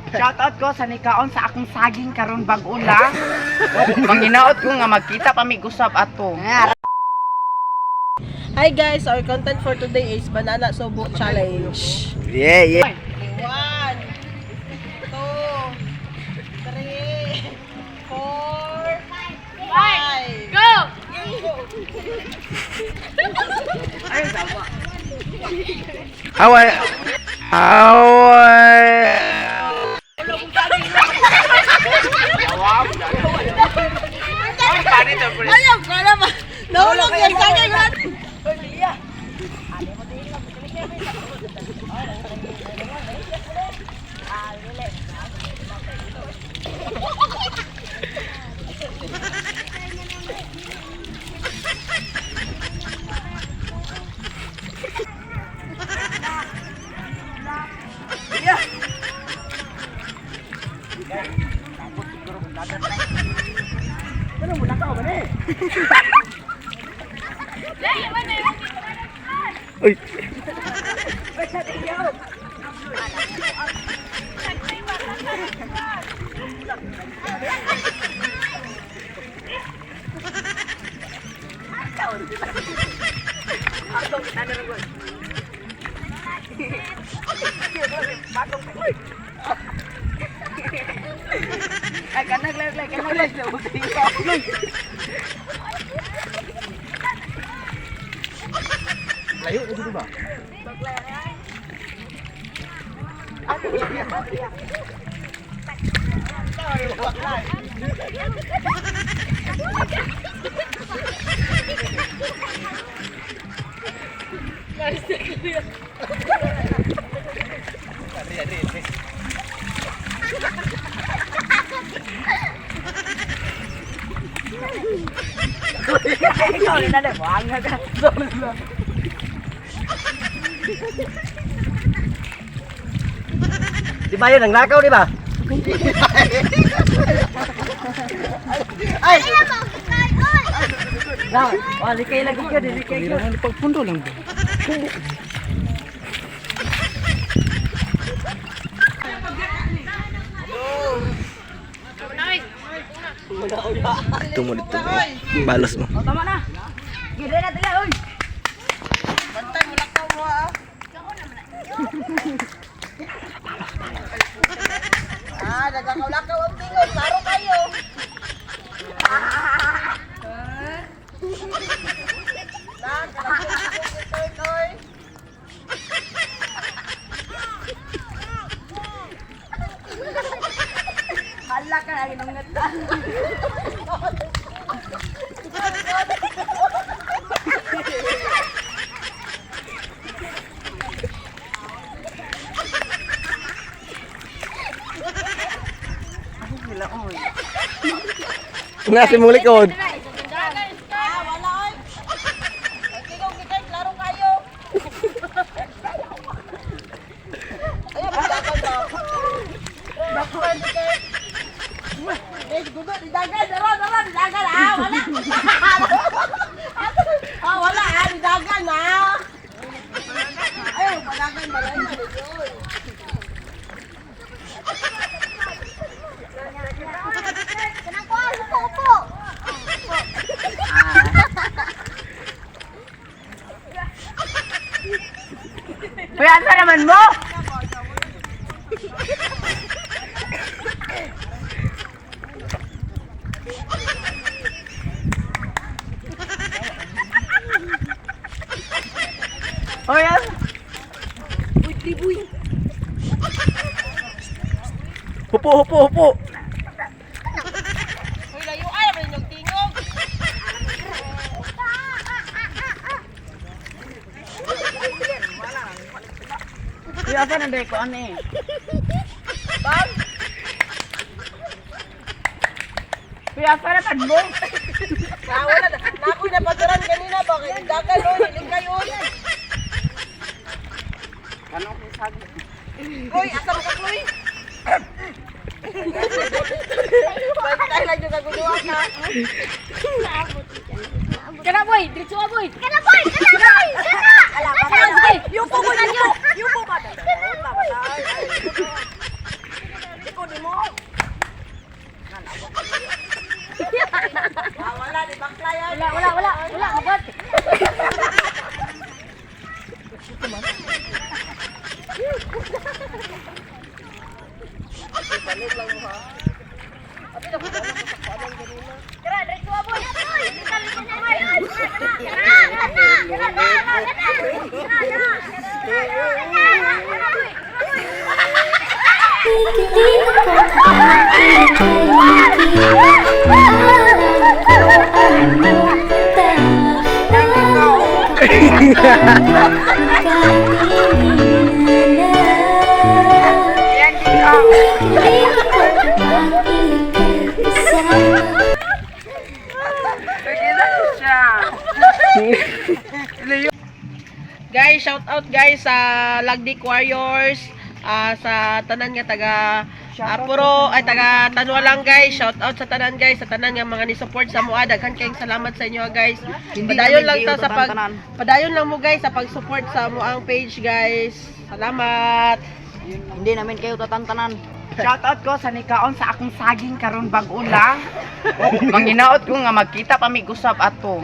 Shoutout ko sa nikaon sa akong saging karon bag-o lang. Manginaot ko nga magkita pa mi gusap ato. Hi guys, our content for today is Banana Sobo Challenge. Yeah, yeah. 1, 2, 3, 4, 5. Go! Ay, sama. Awal. Ayaw ko naman. Nahulog yan sa akin. Uy. Layo na dito ba? Ikaw rin na buang na ka. Di ba yun? Ang nakaw, di ba? Ay! Lang, likay lagi ka, likay ka. Pagpundo lang ba? Ito mo dito. Balos mo. O, tama na. Gide na tila, uy. Bantay mo lakaw mo ah. Nagkakaw-lakaw ang tingon. Laro kayo. Hala ka na, ginungat na. Nasi mong likod. Wala oy. Tingog-tingog, laro kayo. Ayaw, magdagan ba? Dakuan tiket. Gusto, didagan, daro, didagan. Wala. Wala, didagan Ayaw, padagan ba lang yun? Upo. Kuya, asa naman mo? Hoy, Hupo. Uy, layo ay, naman yung tingog. kuya, asa na ko ano eh. Bang! Kuya, asa na pad mo? Wala na. Nakoy na pagkaran kanina ba? Dagan o, hiling kayo. Anong sabi? Uy, asa mo ka, Chloe? Bantay lang yung kaguluwa ka. Kana boy, diretso ka boy. Kana boy! Sige, Yung po mo! Yung po ba? Ipalit lang mo ha. Ate na kung ano sa kanan ganina. Tara, diretso ka boy. Yan dito. Sige na siya. Guys, shout out guys sa Lagdik Warriors, sa tanan nga taga puro ay taga Tanwa lang guys. Shout out sa tanan guys, sa tanan nga mga ni-support sa mua. Daghan kayong salamat sa inyo guys. Padayon lang ta sa padayon lang mo guys sa pag-support sa muang page guys. Salamat. Hindi namin kayo tatantanan. Shoutout ko sa nikaon sa akong saging karon bag-o lang. Manginaot ko nga magkita pa mi gusap ato.